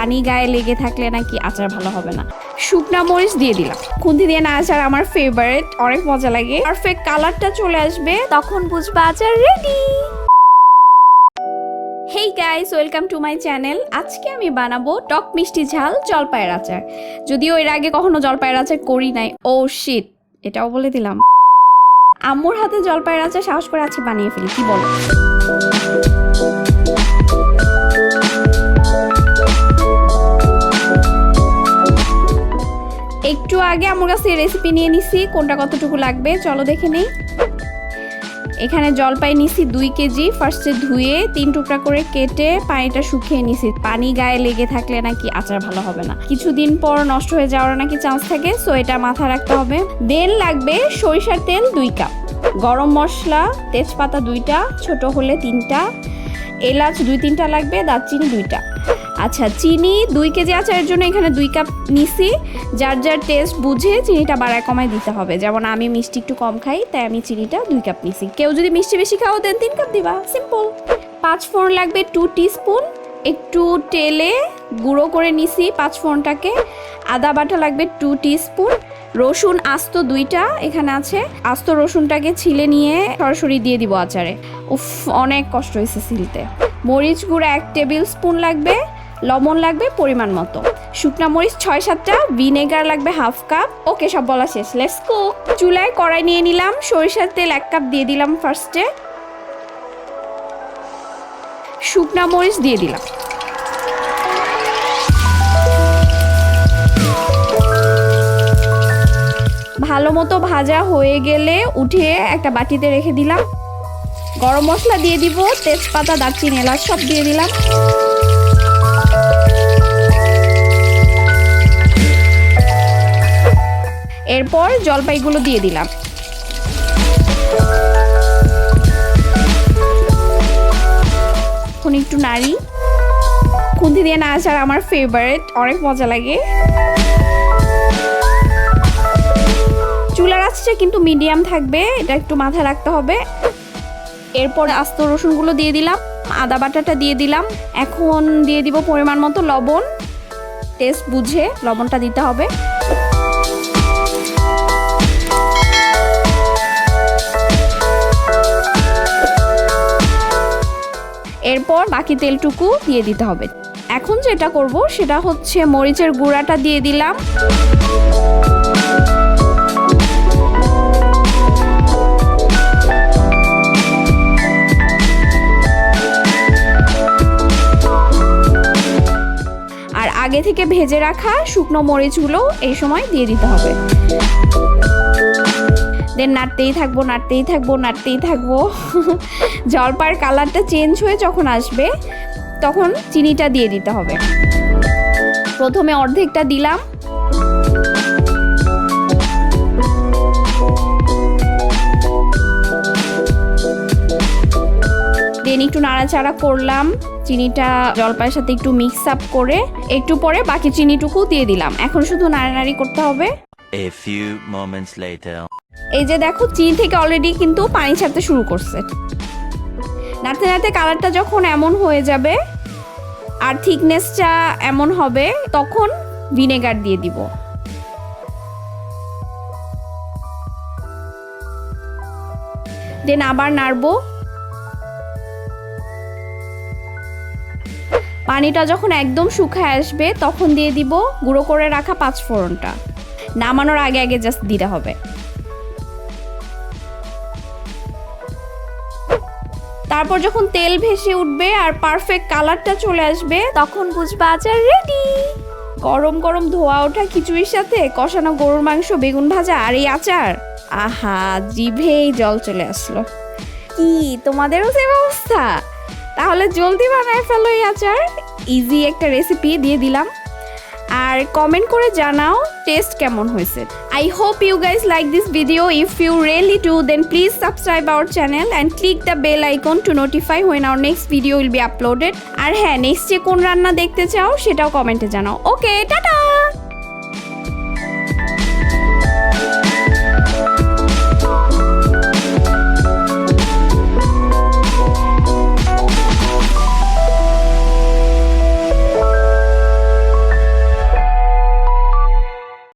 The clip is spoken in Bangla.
পানি গায়ে লেগে থাকলে নাকি আচার ভালো হবে না। শুকনা মরিচ দিয়ে দিলাম। খুন্তি দিয়ে আচার আমার ফেভারিট, অনেক মজা লাগে। পারফেক্ট কালারটা চলে আসবে, তখন বুঝবা আচার ready. Hey guys, welcome to my channel. আজকে আমি বানাবো টক মিষ্টি ঝাল জলপাইয়ের আচার। যদিও এর আগে কখনো জলপাইয়ের আচার করি নাই। ও শিট, এটাও বলে দিলাম। আম্মুর হাতে জলপাইয়ের আচার সাহস করে আজকে বানিয়ে ফেলি, কি বলো? একটু আগে আমার কাছে রেসিপি নিয়ে নিছি, কোনটা কতটুকু লাগবে চলো দেখে নেই। এখানে জলপাই নিছি 2 কেজি। ফার্স্টে ধুয়ে 3 টুকরা করে কেটে পানিটা শুকিয়ে নিছি। পানি গায়ে লেগে থাকলে নাকি আচার ভালো হবে না, কিছুদিন পর নষ্ট হয়ে যাওয়ার নাকি চান্স থাকে, সো এটা মাথায় রাখতে হবে। দেন লাগবে সরিষার তেল 2 কাপ, গরম মশলা তেজপাতা 2টা, ছোট হলে 3টা, এলাচ 2-3টা লাগবে, দারচিনি 2টা। আচ্ছা, চিনি 2 কেজি আচারের জন্য এখানে 2 কাপ নিছি। যার যার টেস্ট বুঝে চিনিটা বাড়ায় কমায় দিতে হবে। যেমন আমি মিষ্টি একটু কম খাই, তাই আমি চিনিটা 2 কাপ নিছি। কেউ যদি মিষ্টি বেশি খাও দেন 3 কাপ দিবা, সিম্পল। 5 ফোড়ন লাগবে 2 টিস্পুন, একটু তেলে গুঁড়ো করে নিছি 5 ফোড়নটাকে। আদা বাটা লাগবে 2 টিস্পুন, রসুন আস্ত 2টা এখানে আছে। আস্ত রসুনটাকে ছিলে নিয়ে সরাসরি দিয়ে দিব আচারে। উফ, অনেক কষ্ট হয়েছে ছিলতে। মরিচ গুঁড়া 1 টেবিল স্পুন লাগবে, লবণ লাগবে পরিমাণ মতো, শুকনা মরিচ 6-7টা, ভিনেগার লাগবে 1/2 কাপ। ওকে, সব বলা শেষ, লেটস কুক। চুলায় কড়াই নিয়ে নিলাম, সরিষার তেল 1 কাপ দিয়ে দিলাম ফার্স্টে, শুকনা মরিচ দিয়ে দিলাম, ভালো মতো ভাজা হয়ে গেলে উঠিয়ে একটা বাটিতে রেখে দিলাম। গরম মশলা দিয়ে দিব, তেজপাতা দারচিনি এলাচ সব দিয়ে দিলাম। এরপর জলপাইগুলো দিয়ে দিলাম। এখন একটু নাড়ি, খুন্তি দিয়ে আচার আমার ফেভারিট, অনেক মজা লাগে। চুলার আঁচটা কিন্তু মিডিয়াম থাকবে, এটা একটু মাথায় রাখতে হবে। এরপর আস্ত রসুনগুলো দিয়ে দিলাম, আদা বাটাটা দিয়ে দিলাম। এখন দিয়ে দিব পরিমাণ মতো লবণ, টেস্ট বুঝে লবণটা দিতে হবে। এরপর বাকি তেলটুকু দিয়ে দিতে হবে। এখন যেটা করব সেটা হচ্ছে মরিচের গুঁড়াটা দিয়ে দিলাম, আর আগে থেকে ভেজে রাখা শুকনো মরিচগুলো এই সময় দিয়ে দিতে হবে। দেন নাড়তেই থাকবো নাড়তেই থাকবো নাড়তেই থাকবো। জলপাইয়ের কালারটা চেঞ্জ হয়ে যখন আসবে তখন চিনিটা দিয়ে দিতে হবে। প্রথমে অর্ধেকটা দিলাম, দেন একটু নাড়াচাড়া করলাম, চিনিটা জলপাইয়ের সাথে একটু মিক্স আপ করে একটু পরে বাকি চিনিটুকু দিয়ে দিলাম। এখন শুধু নাড়ানাড়ি করতে হবে। A few moments later. এই যে দেখো, চিনি থেকে অলরেডি কিন্তু পানি ছাড়তে শুরু করছে। নাড়তে নাড়তে কালারটা যখন এমন হয়ে যাবে আর থিকনেসটা এমন হবে, তখন ভিনেগার দিয়ে দিব। দেন আবার নাড়বো। পানিটা যখন একদম শুকায় আসবে তখন দিয়ে দিব গুঁড়ো করে রাখা 5 ফোড়নটা। নামানোর আগে আগে জাস্ট দিতে হবে। তারপর যখন তেল ভেসে উঠবে আর পারফেক্ট কালারটা চলে আসবে তখন বুঝবা আচার রেডি। গরম গরম ধোয়া ওঠা খিচুড়ির সাথে কষানো গরুর মাংস, বেগুন ভাজা আর এই আচার, আহা, জিভেই জল চলে আসলো। কি তোমাদেরও সেম অবস্থা? তাহলে জলদি বানায় ফেলো এই আচার। ইজি একটা রেসিপি দিয়ে দিলাম। আর কমেন্ট করে জানাও টেস্ট কেমন হয়েছে। I hope you guys like this video. If you really do, then please subscribe our channel and click the bell icon to notify when our next video will be uploaded. আর হ্যাঁ, নেক্সট যে কোন রান্না দেখতে চাও সেটাও কমেন্টে জানাও। ওকে, টাটা।